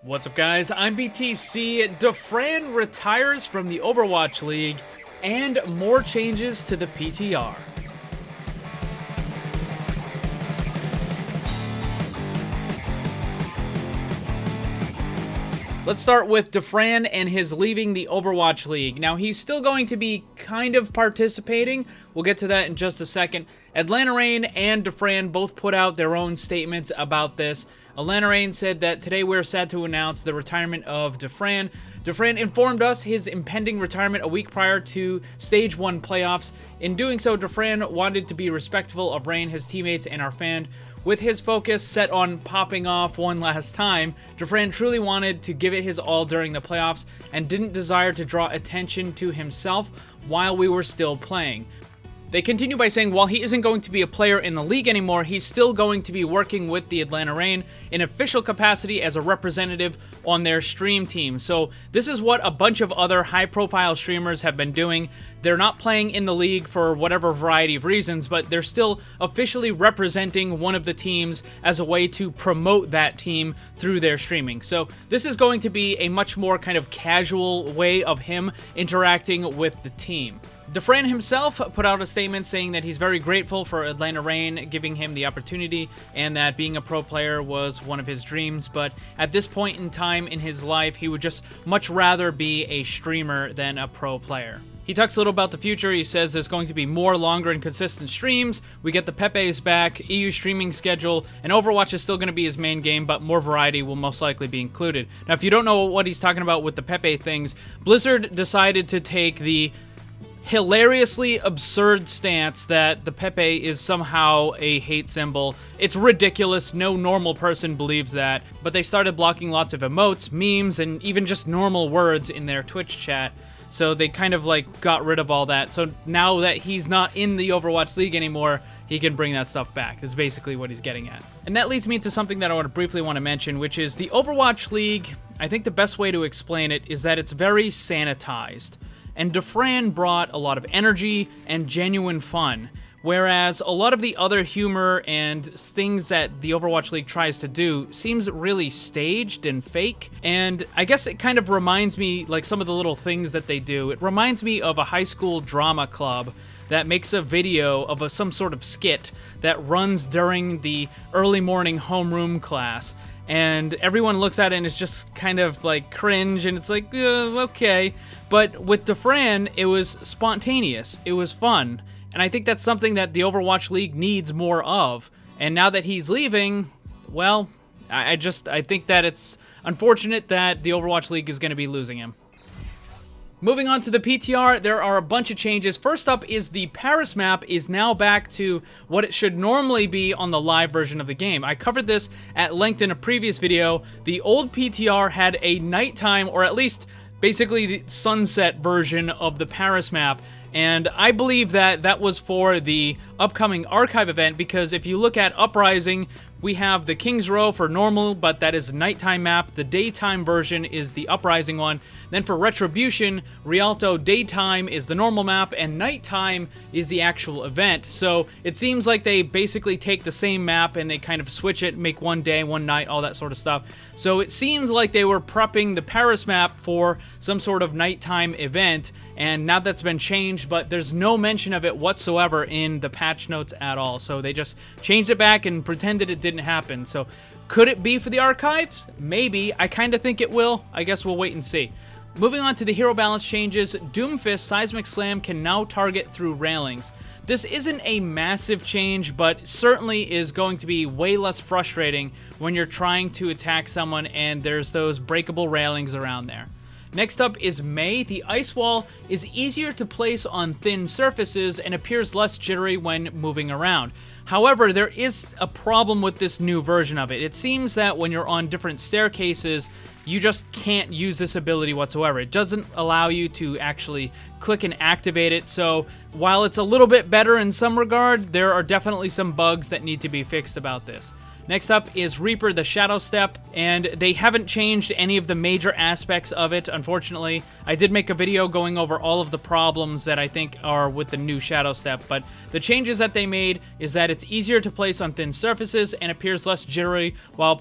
What's up, guys? I'm BTC. Dafran retires from the Overwatch League, and more changes to the PTR. Let's start with Dafran and his leaving the Overwatch League. Now, he's still going to be kind of participating. We'll get to that in just a second. Atlanta Reign and Dafran both put out their own statements about this. Atlanta Reign said that today we're sad to announce the retirement of Dafran. Dafran informed us his impending retirement a week prior to Stage 1 playoffs. In doing so, Dafran wanted to be respectful of Reign, his teammates, and our fan. With his focus set on popping off one last time, Dafran truly wanted to give it his all during the playoffs and didn't desire to draw attention to himself while we were still playing. They continue by saying while he isn't going to be a player in the league anymore, he's still going to be working with the Atlanta Reign in official capacity as a representative on their stream team. So this is what a bunch of other high-profile streamers have been doing. They're not playing in the league for whatever variety of reasons, but they're still officially representing one of the teams as a way to promote that team through their streaming. So this is going to be a much more kind of casual way of him interacting with the team. Dafran himself put out a statement saying that he's very grateful for Atlanta Reign giving him the opportunity and that being a pro player was one of his dreams, but at this point in time in his life, he would just much rather be a streamer than a pro player. He talks a little about the future. He says there's going to be more longer and consistent streams. We get the Pepe's back, EU streaming schedule, and Overwatch is still going to be his main game, but more variety will most likely be included. Now, if you don't know what he's talking about with the Pepe things, Blizzard decided to take the hilariously absurd stance that the Pepe is somehow a hate symbol. It's ridiculous. No normal person believes that. But they started blocking lots of emotes, memes, and even just normal words in their Twitch chat. So they kind of like got rid of all that. So now that he's not in the Overwatch League anymore, he can bring that stuff back. That's basically what he's getting at. And that leads me to something that I briefly want to mention, which is the Overwatch League. I think the best way to explain it is that it's very sanitized. And Dafran brought a lot of energy and genuine fun, whereas a lot of the other humor and things that the Overwatch League tries to do seems really staged and fake. And I guess it kind of reminds me, like some of the little things that they do, it reminds me of a high school drama club that makes a video of some sort of skit that runs during the early morning homeroom class. And everyone looks at it and it's just kind of like cringe and it's like, okay. But with Dafran, it was spontaneous. It was fun. And I think that's something that the Overwatch League needs more of. And now that he's leaving, well, I think that it's unfortunate that the Overwatch League is going to be losing him. Moving on to the PTR, there are a bunch of changes. First up is the Paris map is now back to what it should normally be on the live version of the game. I covered this at length in a previous video. The old PTR had a nighttime, or at least basically the sunset version of the Paris map. And I believe that that was for the upcoming archive event, because if you look at Uprising, we have the King's Row for normal, but that is a nighttime map. The daytime version is the Uprising one. Then for Retribution, Rialto daytime is the normal map, and nighttime is the actual event. So it seems like they basically take the same map and they kind of switch it, make one day, one night, all that sort of stuff. So it seems like they were prepping the Paris map for some sort of nighttime event, and now that's been changed, but there's no mention of it whatsoever in the patch notes at all. So they just changed it back and pretended it didn't happen. So could it be for the archives? Maybe. I kind of think it will. I guess we'll wait and see. Moving on to the hero balance changes, Doomfist Seismic Slam can now target through railings. This isn't a massive change, but certainly is going to be way less frustrating when you're trying to attack someone and there's those breakable railings around there. Next up is May. The ice wall is easier to place on thin surfaces and appears less jittery when moving around. However, there is a problem with this new version of it. It seems that when you're on different staircases, you just can't use this ability whatsoever. It doesn't allow you to actually click and activate it. So while it's a little bit better in some regard, there are definitely some bugs that need to be fixed about this. Next up is Reaper, the Shadow Step, and they haven't changed any of the major aspects of it, unfortunately. I did make a video going over all of the problems that I think are with the new Shadow Step, but the changes that they made is that it's easier to place on thin surfaces and appears less jittery while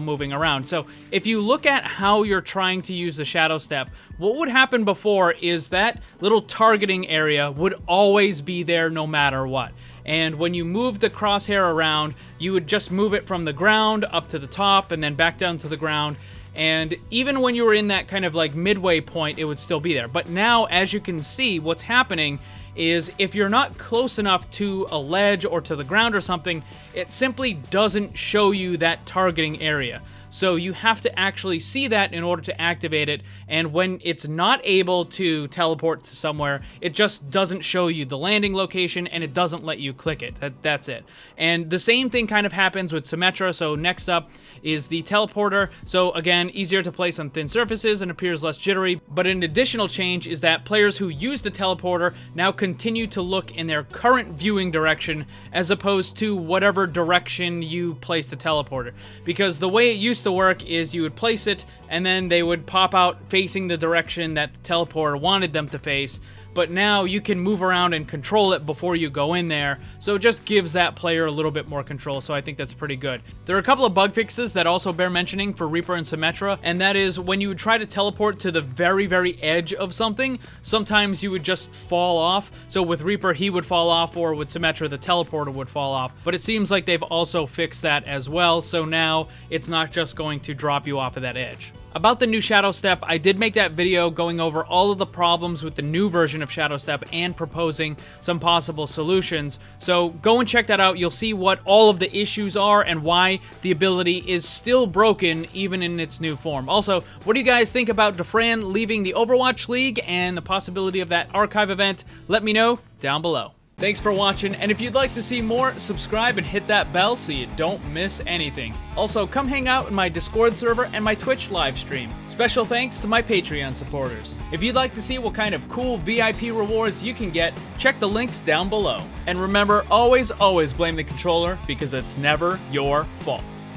moving around. So if you look at how you're trying to use the Shadow Step, what would happen before is that little targeting area would always be there no matter what. And when you move the crosshair around, you would just move it from the ground up to the top and then back down to the ground. And even when you were in that kind of like midway point, it would still be there. But now, as you can see, what's happening is if you're not close enough to a ledge or to the ground or something, it simply doesn't show you that targeting area. So you have to actually see that in order to activate it, and when it's not able to teleport to somewhere, it just doesn't show you the landing location and it doesn't let you click it. That's it. And the same thing kind of happens with Symmetra. So next up is the teleporter. So again, easier to place on thin surfaces and appears less jittery, but an additional change is that players who use the teleporter now continue to look in their current viewing direction as opposed to whatever direction you place the teleporter. Because the way it used to work is you would place it and then they would pop out facing the direction that the teleporter wanted them to face, but now you can move around and control it before you go in there, so it just gives that player a little bit more control, so I think that's pretty good. There are a couple of bug fixes that also bear mentioning for Reaper and Symmetra, and that is when you would try to teleport to the very, very edge of something, sometimes you would just fall off. So with Reaper, he would fall off, or with Symmetra, the teleporter would fall off, but it seems like they've also fixed that as well, so now it's not just going to drop you off of that edge. About the new Shadow Step, I did make that video going over all of the problems with the new version of Shadow Step and proposing some possible solutions. So go and check that out. You'll see what all of the issues are and why the ability is still broken even in its new form. Also, what do you guys think about Dafran leaving the Overwatch League and the possibility of that archive event? Let me know down below. Thanks for watching, and if you'd like to see more, subscribe and hit that bell so you don't miss anything. Also, come hang out in my Discord server and my Twitch live stream. Special thanks to my Patreon supporters. If you'd like to see what kind of cool VIP rewards you can get, check the links down below. And remember, always blame the controller because it's never your fault.